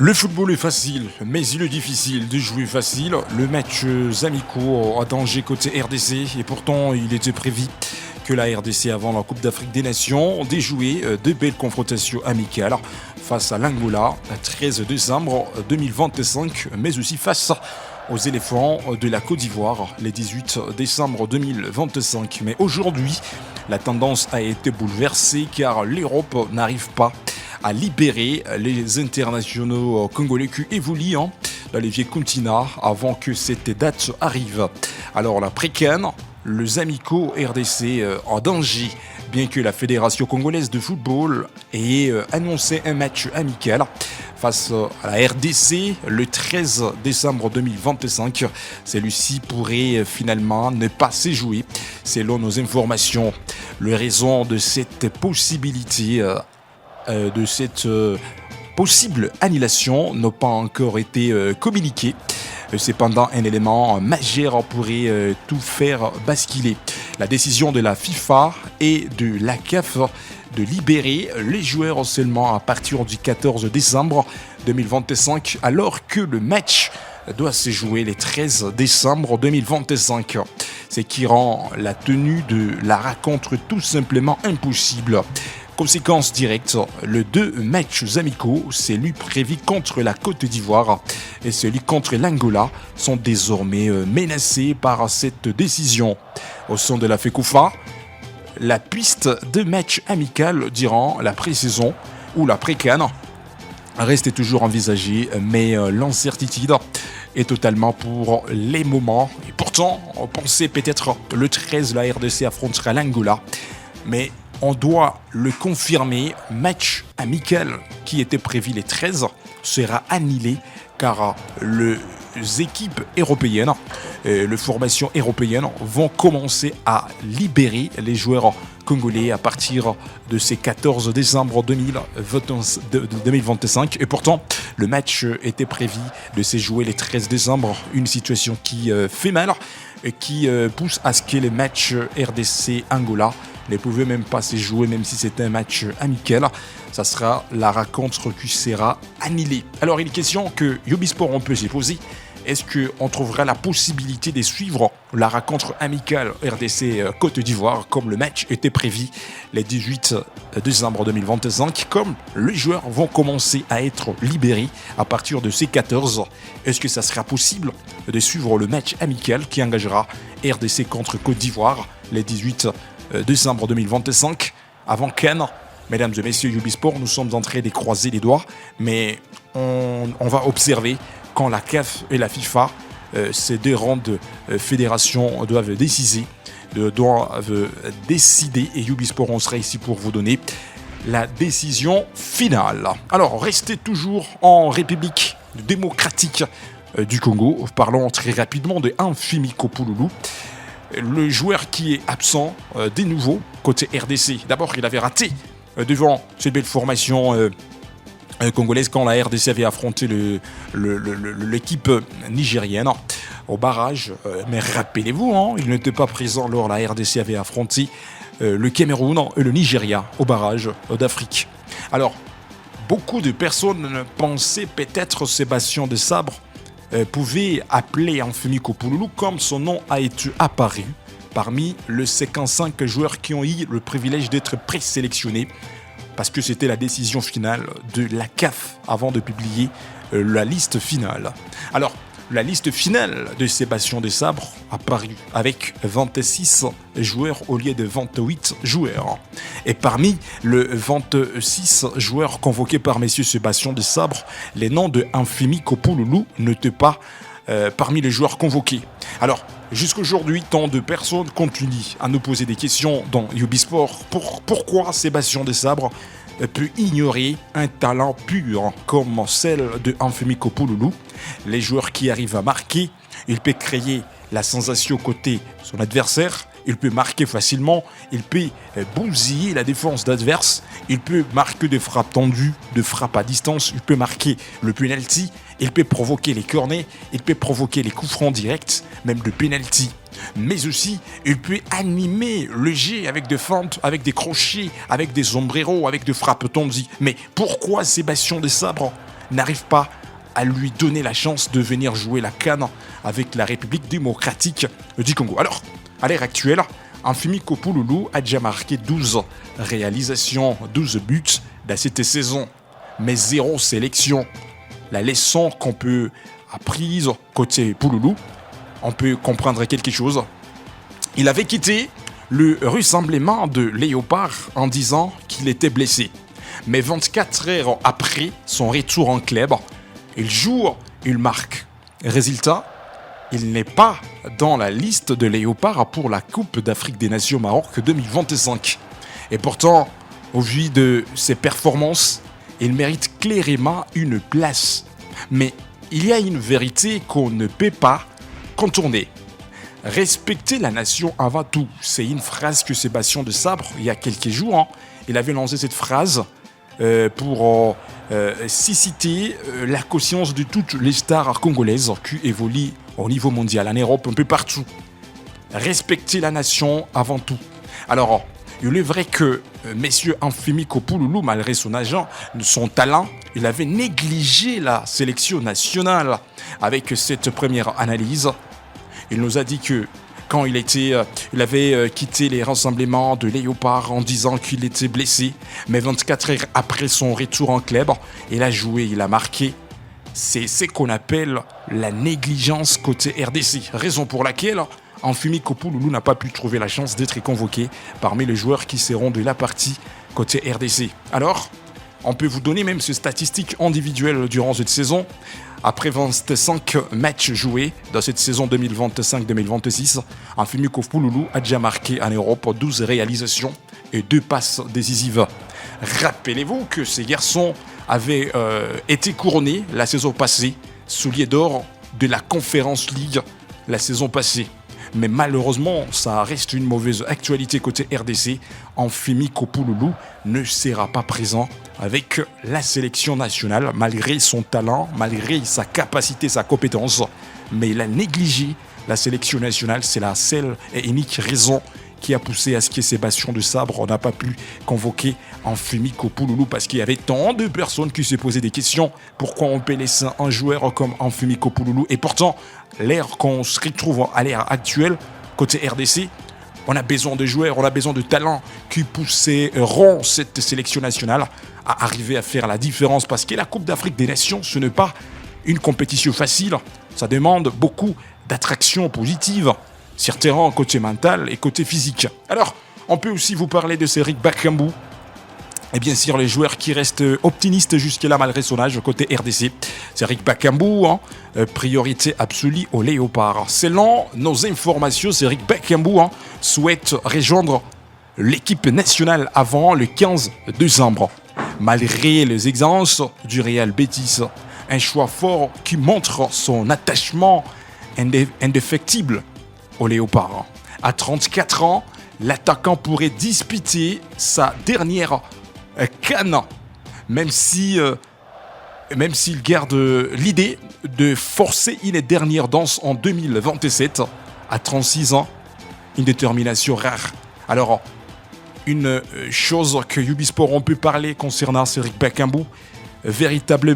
Le football est facile, mais il est difficile de jouer facile. Le match amicaux à danger côté RDC, et pourtant il était prévu que la RDC avant la Coupe d'Afrique des Nations déjouait de belles confrontations amicales face à l'Angola le 13 décembre 2025, mais aussi face aux éléphants de la Côte d'Ivoire le 18 décembre 2025. Mais aujourd'hui, la tendance a été bouleversée car l'Europe n'arrive pas à libérer les internationaux congolais qui évoluent dans les vieux continents avant que cette date arrive. Alors la précane, les amicaux RDC en danger, bien que la Fédération congolaise de football ait annoncé un match amical face à la RDC le 13 décembre 2025. Celui-ci pourrait finalement ne pas se jouer selon nos informations. Les raisons de cette possibilité de cette possible annulation n'ont pas encore été communiquées. Cependant, un élément majeur pourrait tout faire basculer. La décision de la FIFA et de la CAF de libérer les joueurs seulement à partir du 14 décembre 2025, alors que le match doit se jouer le 13 décembre 2025. Ce qui rend la tenue de la rencontre tout simplement impossible. Conséquence directe, les deux matchs amicaux, celui prévu contre la Côte d'Ivoire et celui contre l'Angola, sont désormais menacés par cette décision. Au sein de la FECOFA, la piste de match amical durant la pré-saison ou la pré-CAN reste toujours envisagée, mais l'incertitude est totalement pour les moments. Et pourtant, on pensait peut-être le 13, la RDC affrontera l'Angola, mais on doit le confirmer, match amical qui était prévu les 13 sera annulé car les équipes européennes, les formations européennes vont commencer à libérer les joueurs congolais à partir de ce 14 décembre 2025. Et pourtant, le match était prévu de se jouer le 13 décembre, une situation qui fait mal et qui pousse à ce que les matchs RDC-Angola ne pouvait même pas se jouer, même si c'était un match amical. Ça sera la rencontre qui sera annulée. Alors, une question que Yobisport on peut se poser. Est-ce qu'on trouvera la possibilité de suivre la rencontre amicale RDC Côte d'Ivoire comme le match était prévu le 18 décembre 2025, comme les joueurs vont commencer à être libérés à partir de ces 14? Est-ce que ça sera possible de suivre le match amical qui engagera RDC contre Côte d'Ivoire le 18 décembre 2025 avant Cannes? Mesdames et messieurs Yobisport, nous sommes en train de croiser les doigts, mais on va observer quand la CAF et la FIFA, ces deux grandes fédérations doivent décider, et Yobisport, on sera ici pour vous donner la décision finale. Alors, restez toujours en République démocratique du Congo. Parlons très rapidement de Amfimi Kopouloulou, le joueur qui est absent de nouveau côté RDC. D'abord, il avait raté devant cette belle formation congolaise quand la RDC avait affronté l'équipe nigérienne au barrage. Mais rappelez-vous, il n'était pas présent lors la RDC avait affronté le Cameroun et le Nigeria au barrage d'Afrique. Alors, beaucoup de personnes pensaient peut-être Sébastien Desabre pouvait appeler Amfimi Kopouloulou comme son nom a été apparu parmi les 55 joueurs qui ont eu le privilège d'être présélectionnés, parce que c'était la décision finale de la CAF avant de publier la liste finale. Alors, la liste finale de Sébastien Desabre a paru avec 26 joueurs au lieu de 28 joueurs. Et parmi les 26 joueurs convoqués par M. Sébastien Desabre, les noms de Amfimi Kopouloulou n'étaient pas parmi les joueurs convoqués. Alors, jusqu'aujourd'hui, tant de personnes continuent à nous poser des questions dans Yobisport. Pourquoi Sébastien Desabre peut ignorer un talent pur comme celle de Amfimi Kopouloulou? Les joueurs qui arrivent à marquer, il peut créer la sensation côté son adversaire, il peut marquer facilement, il peut bousiller la défense d'adverse, il peut marquer des frappes tendues, des frappes à distance, il peut marquer le penalty, il peut provoquer les corners, il peut provoquer les coups francs directs, même le penalty. Mais aussi, il peut animer le jeu avec des feintes, avec des crochets, avec des sombreros, avec des frappes tendues. Mais pourquoi Sébastien Desabre n'arrive pas à lui donner la chance de venir jouer la CAN avec la République démocratique du Congo. Alors, à l'heure actuelle, Amfimi Kopouloulou a déjà marqué 12 réalisations, 12 buts dans cette saison, mais 0 sélection. La leçon qu'on peut apprendre côté Pouloulou, on peut comprendre quelque chose. Il avait quitté le rassemblement de Léopard en disant qu'il était blessé. Mais 24 heures après son retour en club, il joue, il marque. Résultat, il n'est pas dans la liste de Léopard pour la Coupe d'Afrique des Nations Maroc 2025. Et pourtant, au vu de ses performances, il mérite clairement une place. Mais il y a une vérité qu'on ne peut pas contourner. Respecter la nation avant tout, c'est une phrase que Sébastien de Sabre, il y a quelques jours, il avait lancé cette phrase pour susciter la conscience de toutes les stars congolaises qui évoluent au niveau mondial, en Europe, un peu partout. Respecter la nation avant tout. Alors, il est vrai que messieurs Amfimi Kopouloulou, malgré son talent, il avait négligé la sélection nationale. Avec cette première analyse, il nous a dit que quand il avait quitté les rassemblements de Léopard en disant qu'il était blessé, mais 24 heures après son retour en club, il a joué, il a marqué. C'est ce qu'on appelle la négligence côté RDC. Raison pour laquelle Amfimi Kopouloulou n'a pas pu trouver la chance d'être convoqué parmi les joueurs qui seront de la partie côté RDC. Alors, on peut vous donner même ces statistiques individuelles durant cette saison. Après 25 matchs joués dans cette saison 2025-2026, Amfimi Kopouloulou a déjà marqué en Europe 12 réalisations et 2 passes décisives. Rappelez-vous que ces garçons avaient été couronnés la saison passée, souliers d'or de la Conference League la saison passée. Mais malheureusement, ça reste une mauvaise actualité côté RDC. Amfimi Kopouloulou ne sera pas présent avec la sélection nationale, malgré son talent, malgré sa capacité, sa compétence. Mais il a négligé la sélection nationale. C'est la seule et unique raison qui a poussé à ce que Sébastien de Sabre n'a pas pu convoquer Amfimi Kopouloulou, parce qu'il y avait tant de personnes qui se posaient des questions. Pourquoi on peut laisser un joueur comme Amfimi Kopouloulou? Et pourtant, l'ère qu'on se retrouve à l'ère actuelle, côté RDC, on a besoin de joueurs, on a besoin de talents qui pousseront cette sélection nationale à arriver à faire la différence. Parce que la Coupe d'Afrique des Nations, ce n'est pas une compétition facile. Ça demande beaucoup d'attractions positives sur terrain côté mental et côté physique. Alors, on peut aussi vous parler de Cédric Bakambu. Et bien sûr, les joueurs qui restent optimistes jusque-là malgré son âge côté RDC. Cédric Bakambu, priorité absolue au Léopard. Selon nos informations, Cédric Bakambu souhaite rejoindre l'équipe nationale avant le 15 décembre. Malgré les exigences du Real Betis, un choix fort qui montre son attachement indéfectible au Léopard. À 34 ans, l'attaquant pourrait disputer sa dernière CAN, même s'il garde l'idée de forcer une dernière danse en 2027 à 36 ans, une détermination rare. Alors, une chose que Ubisport on peut parler concernant Cédric Bakambu, véritable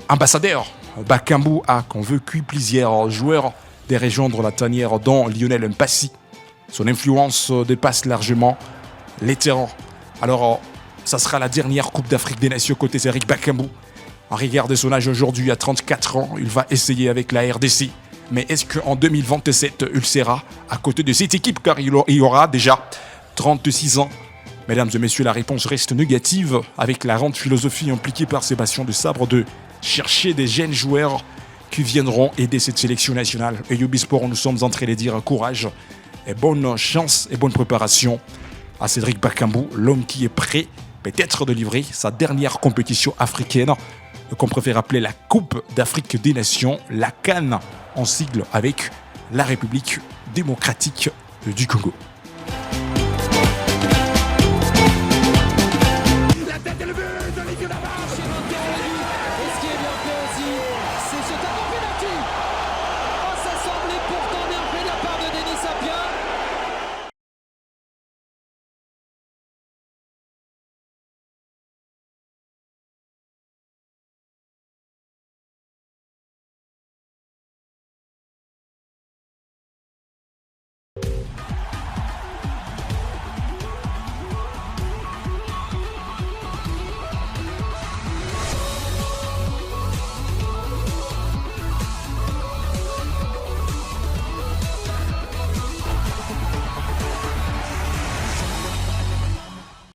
ambassadeur. Bakambu a convaincu plusieurs joueurs de rejoindre la tanière, dont Lionel Mpassi. Son influence dépasse largement les terrains. Alors, ça sera la dernière Coupe d'Afrique des Nations côté Cédric Bakambu. En regard de son âge aujourd'hui, à 34 ans, il va essayer avec la RDC. Mais est-ce qu'en 2027, il sera à côté de cette équipe? Car il aura déjà 36 ans. Mesdames et messieurs, la réponse reste négative, avec la grande philosophie impliquée par Sébastien de Sabre de chercher des jeunes joueurs qui viendront aider cette sélection nationale. Et Ubisport, nous sommes en train de dire courage et bonne chance et bonne préparation à Cédric Bakambu, l'homme qui est prêt peut-être de livrer sa dernière compétition africaine, qu'on préfère appeler la Coupe d'Afrique des Nations, la CAN, en sigle avec la République démocratique du Congo.